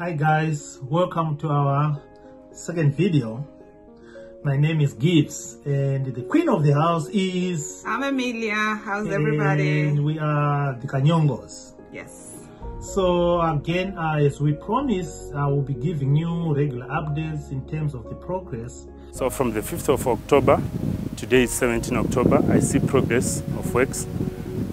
Hi guys, welcome to our second video. My name is Gibbs and the queen of the house is... I'm Amelia. How's everybody? And we are the Kanyongos. Yes. So again, as we promised, I will be giving you regular updates in terms of the progress. So from the 5th of October, today is 17 October, I see progress of works,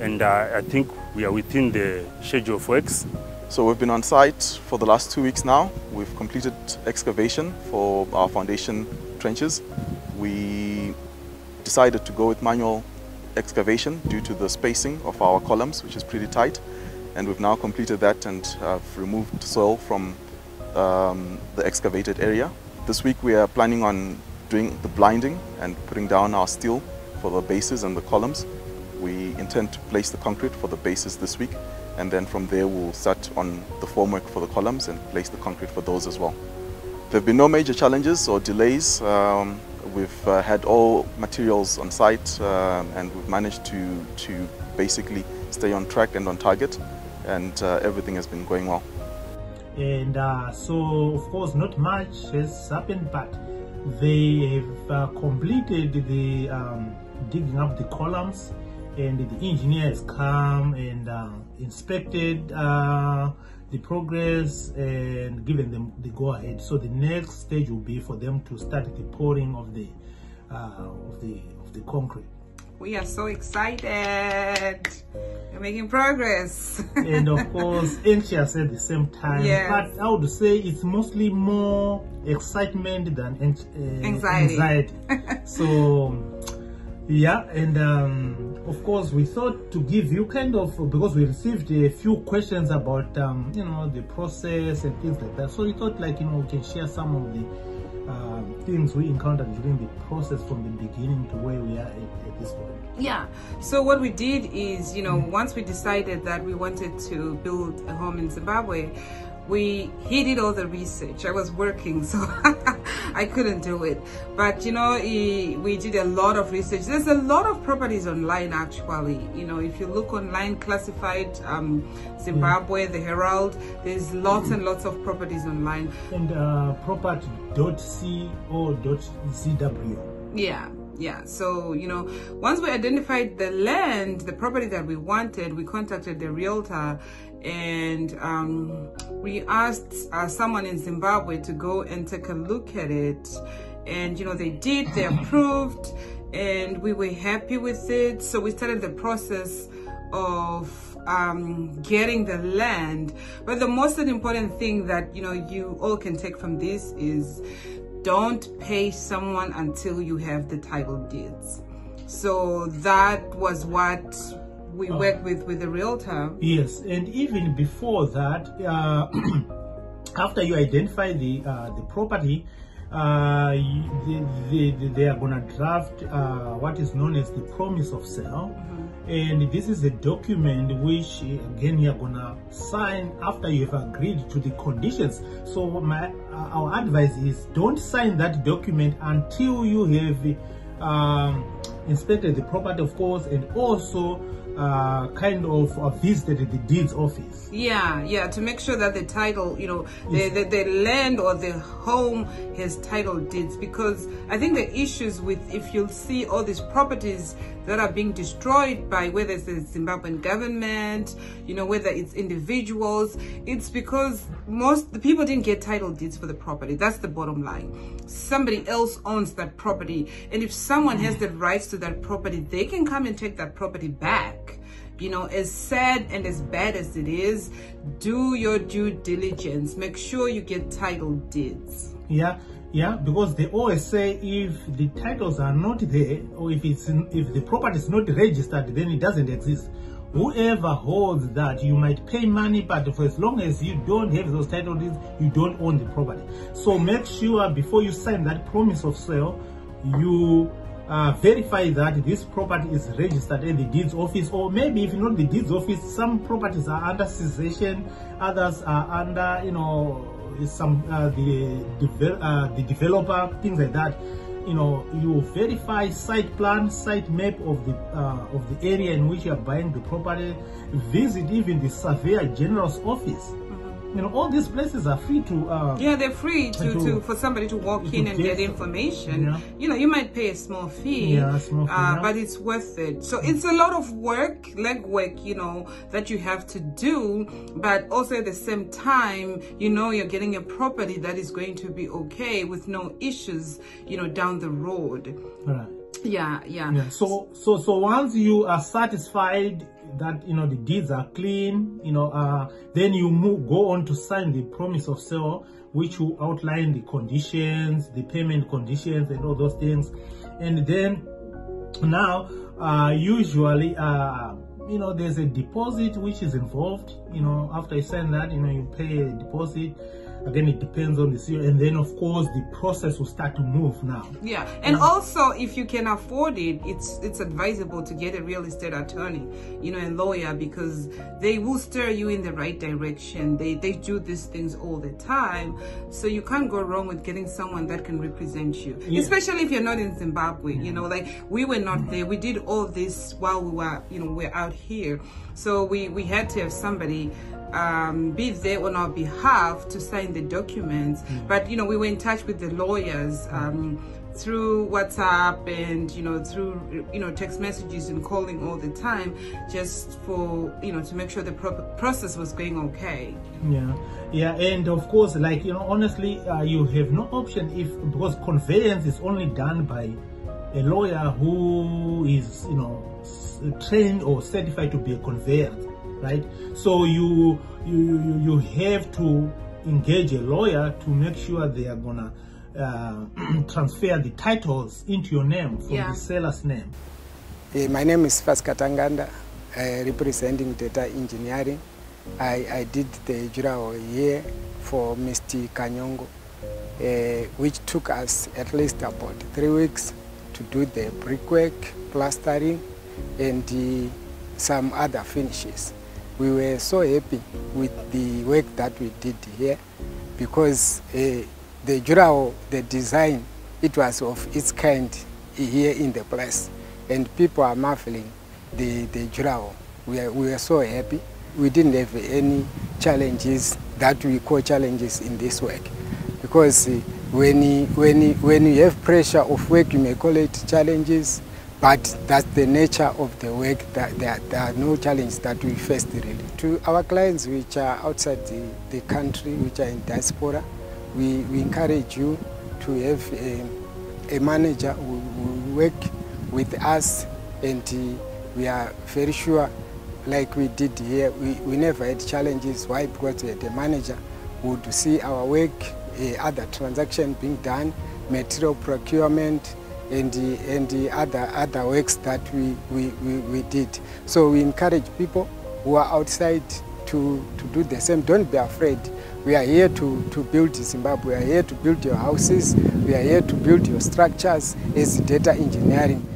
and I think we are within the schedule of works. So we've been on site for the last 2 weeks now. We've completed excavation for our foundation trenches. We decided to go with manual excavation due to the spacing of our columns, which is pretty tight. And we've now completed that and have removed soil from the excavated area. This week we are planning on doing the blinding and putting down our steel for the bases and the columns. We intend to place the concrete for the bases this week, and then from there we'll start on the formwork for the columns and place the concrete for those as well. There have been no major challenges or delays. We've had all materials on site and we've managed to basically stay on track and on target, and everything has been going well. And so of course not much has happened, but they have completed the digging up the columns, and the engineer has come and inspected the progress and given them the go-ahead. So the next stage will be for them to start the pouring of the concrete. We are so excited. We're making progress. And of course anxious at the same time. Yes. But I would say it's mostly more excitement than anxiety. So yeah, and of course we thought to give you kind of, because we received a few questions about you know, the process and things like that, so we thought, like, you know, we can share some of the things we encountered during the process from the beginning to where we are at this point. Yeah, so what we did is, you know, once we decided that we wanted to build a home in Zimbabwe, he did all the research. I was working, so I couldn't do it. But, you know, we did a lot of research. There's a lot of properties online, actually. You know, if you look online, classified Zimbabwe, the Herald, there's lots and lots of properties online. And property.co.zw. Yeah, so, you know, once we identified the land, the property that we wanted, we contacted the realtor, and we asked someone in Zimbabwe to go and take a look at it. And, you know, they did, they approved, and we were happy with it. So we started the process of getting the land. But the most important thing that, you know, you all can take from this is, don't pay someone until you have the title deeds. So that was what we worked with the realtor. Yes, and even before that, after you identify the property, they are gonna draft what is known as the promise of sale. And this is a document which, again, you're gonna sign after you have agreed to the conditions. So our advice is, don't sign that document until you have inspected the property, of course, and also kind of visited the deeds office. Yeah, to make sure that the title, you know, the land or the home has title deeds. Because I think the issues with, if you'll see all these properties that are being destroyed by, whether it's the Zimbabwean government, you know, whether it's individuals, it's because the people didn't get title deeds for the property. That's the bottom line. Somebody else owns that property, and if someone has the rights to that property, they can come and take that property back. You know, as sad and as bad as it is, do your due diligence. Make sure you get title deeds. Yeah, because they always say, if the titles are not there, or if the property is not registered, then it doesn't exist. Whoever holds that, you might pay money, but for as long as you don't have those title deeds, you don't own the property. So make sure before you sign that promise of sale, you verify that this property is registered at the deeds office, or maybe if not the deeds office, some properties are under cessation, others are under, you know, some the developer, things like that. You know, you verify site plan, site map of the area in which you are buying the property. Visit even the Surveyor General's office. all these places are free to. Yeah, they're free for somebody to walk in and get information. Yeah. You might pay a small fee. Yeah, a small fee, but it's worth it. So it's a lot of work, legwork, that you have to do. But also at the same time, you're getting a property that is going to be okay with no issues, down the road. Right. Yeah. So once you are satisfied that the deeds are clean, then you go on to sign the promise of sale, which will outline the conditions, the payment conditions, and all those things. And then now, usually, there's a deposit which is involved. After you sign that, you pay a deposit. Again, it depends on the CEO, and then of course the process will start to move now. Yeah, and also if you can afford it, it's advisable to get a real estate attorney, a lawyer, because they will steer you in the right direction. They do these things all the time, so you can't go wrong with getting someone that can represent you, especially if you're not in Zimbabwe. Like we were not there. We did all this while we were, we're out here, so we had to have somebody be there on our behalf to sign the documents. But we were in touch with the lawyers through WhatsApp and through text messages and calling all the time, just for to make sure the process was going okay. Yeah, and of course, like honestly, you have no option because conveyance is only done by a lawyer who is trained or certified to be a conveyor. Right, so you have to engage a lawyer to make sure they are gonna transfer the titles into your name from the seller's name. My name is Cephas Katanganda, representing data engineering. I did the juror here for Mrs Kanyongo, which took us at least about 3 weeks to do the brickwork, plastering, and some other finishes. We were so happy with the work that we did here, because the juror, the design, it was of its kind here in the place, and people are marveling the juror. We were so happy. We didn't have any challenges that we call challenges in this work, because when you have pressure of work, you may call it challenges. But that's the nature of the work, that there are no challenges that we faced really. To our clients which are outside the country, which are in diaspora, we encourage you to have a manager who will work with us, and we are very sure, like we did here, we never had challenges. Why? Because we had a manager who would see our work, other transactions being done, material procurement, and the other works that we did. So we encourage people who are outside to do the same. Don't be afraid. We are here to build Zimbabwe. We are here to build your houses. We are here to build your structures as data engineering.